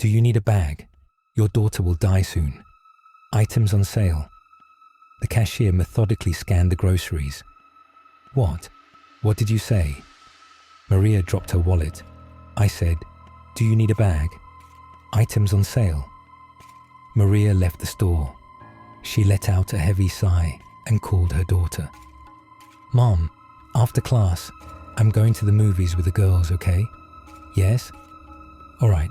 Do you need a bag? Your daughter will die soon. Items on sale. The cashier methodically scanned the groceries. What? What did you say? Maria dropped her wallet. I said, do you need a bag? Items on sale. Maria left the store. She let out a heavy sigh and called her daughter. Mom, after class, I'm going to the movies with the girls, okay? Yes? All right,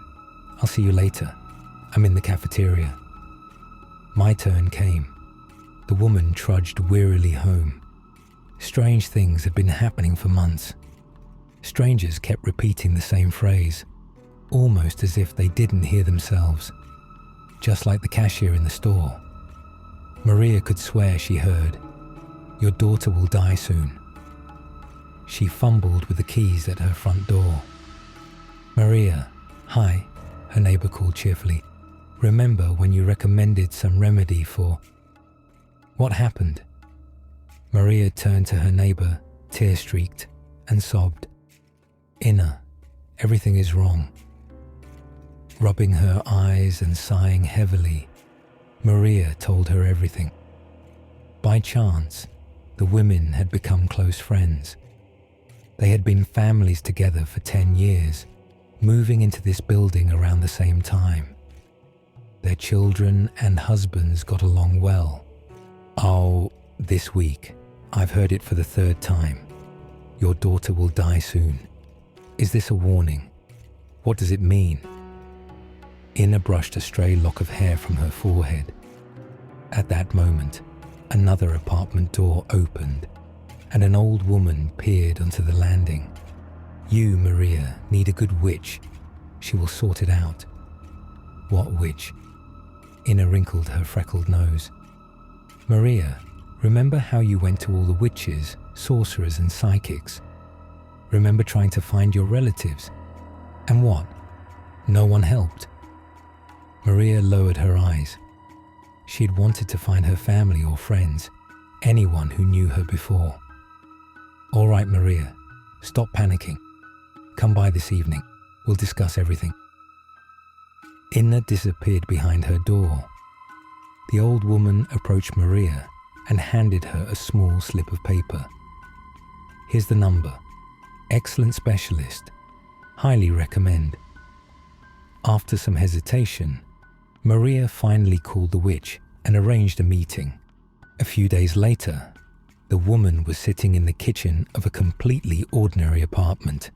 I'll see you later. I'm in the cafeteria. My turn came. The woman trudged wearily home. Strange things had been happening for months. Strangers kept repeating the same phrase, almost as if they didn't hear themselves, just like the cashier in the store. Maria could swear she heard, "Your daughter will die soon." She fumbled with the keys at her front door. "Maria, hi," her neighbor called cheerfully. "Remember when you recommended some remedy for—" What happened? Maria turned to her neighbor, tear-streaked, and sobbed. "Inna, everything is wrong." Rubbing her eyes and sighing heavily, Maria told her everything. By chance, the women had become close friends. They had been families together for 10 years, moving into this building around the same time. Their children and husbands got along well. "Oh, this week, I've heard it for the 3rd time. Your daughter will die soon. Is this a warning? What does it mean?" Inna brushed a stray lock of hair from her forehead. At that moment, another apartment door opened, and an old woman peered onto the landing. "You, Maria, need a good witch. She will sort it out." "What witch?" Inna wrinkled her freckled nose. "Maria, remember how you went to all the witches, sorcerers, and psychics? Remember trying to find your relatives? And what? No one helped?" Maria lowered her eyes. She had wanted to find her family or friends, anyone who knew her before. "All right, Maria, stop panicking. Come by this evening. We'll discuss everything." Inna disappeared behind her door. The old woman approached Maria and handed her a small slip of paper. "Here's the number. Excellent specialist. Highly recommend." After some hesitation, Maria finally called the witch and arranged a meeting. A few days later, the woman was sitting in the kitchen of a completely ordinary apartment.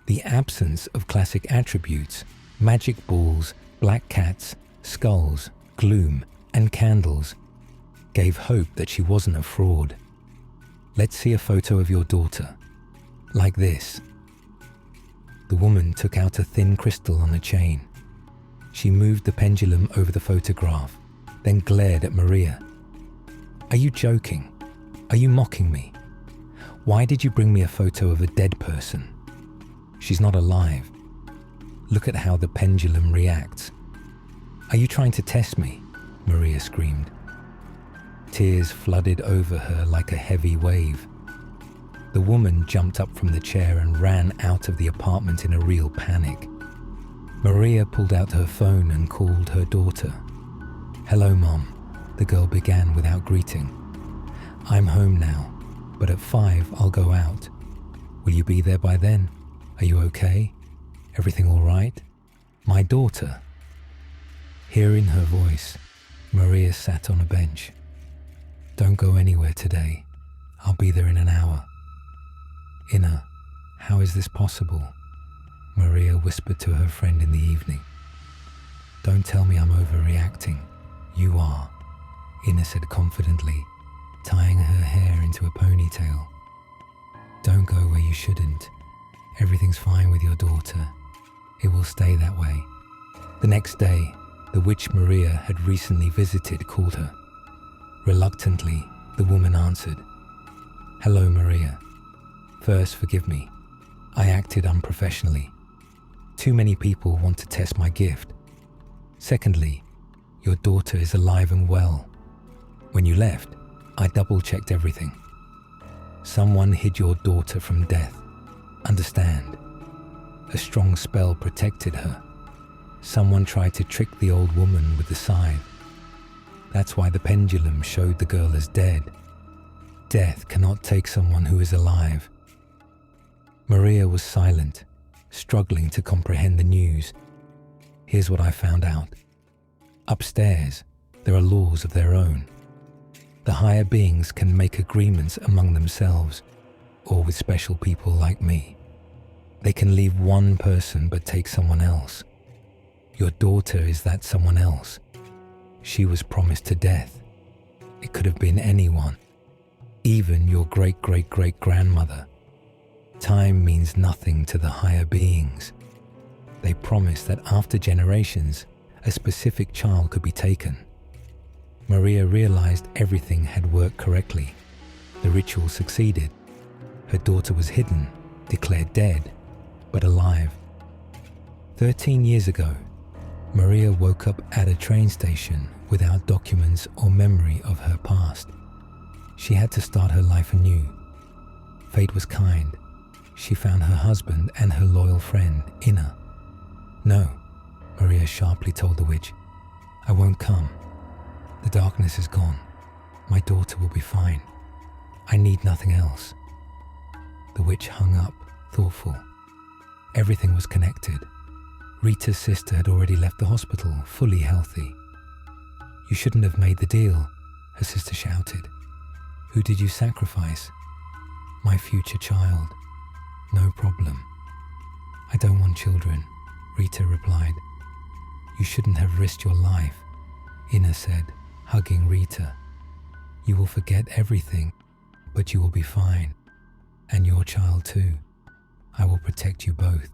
The absence of classic attributes, magic balls, black cats, skulls, gloom, and candles gave hope that she wasn't a fraud. "Let's see a photo of your daughter. Like this." The woman took out a thin crystal on a chain. She moved the pendulum over the photograph, then glared at Maria. "Are you joking? Are you mocking me? Why did you bring me a photo of a dead person? She's not alive. Look at how the pendulum reacts." "Are you trying to test me?" Maria screamed. Tears flooded over her like a heavy wave. The woman jumped up from the chair and ran out of the apartment in a real panic. Maria pulled out her phone and called her daughter. "Hello, Mom," the girl began without greeting. "I'm home now, but at 5 I'll go out. Will you be there by then? Are you okay? Everything all right? My daughter." Hearing her voice, Maria sat on a bench. "Don't go anywhere today. I'll be there in an hour." "Inna, how is this possible?" Maria whispered to her friend in the evening. "Don't tell me I'm overreacting. You are," Inna said confidently, tying her hair into a ponytail. "Don't go where you shouldn't. Everything's fine with your daughter. It will stay that way." The next day, the witch Maria had recently visited called her. Reluctantly, the woman answered. "Hello, Maria. First, forgive me. I acted unprofessionally. Too many people want to test my gift. Secondly, your daughter is alive and well. When you left, I double-checked everything. Someone hid your daughter from death. Understand? A strong spell protected her. Someone tried to trick the old woman with the scythe. That's why the pendulum showed the girl as dead. Death cannot take someone who is alive. Maria was silent, struggling to comprehend the news. Here's what I found out. Upstairs, there are laws of their own. The higher beings can make agreements among themselves, or with special people like me. They can leave one person but take someone else. Your daughter is that someone else. She was promised to death. It could have been anyone, even your great-great-great-grandmother. Time means nothing to the higher beings. They promised that after generations, a specific child could be taken. Maria realized everything had worked correctly. The ritual succeeded. Her daughter was hidden, declared dead, but alive. 13 years ago, Maria woke up at a train station without documents or memory of her past. She had to start her life anew. Fate was kind. She found her husband and her loyal friend, Inna. "No," Maria sharply told the witch. "I won't come. The darkness is gone. My daughter will be fine. I need nothing else." The witch hung up, thoughtful. Everything was connected. Rita's sister had already left the hospital, fully healthy. "You shouldn't have made the deal," her sister shouted. "Who did you sacrifice?" "My future child." "No problem. I don't want children," Rita replied. "You shouldn't have risked your life," Inna said, hugging Rita. "You will forget everything, but you will be fine. And your child too. I will protect you both."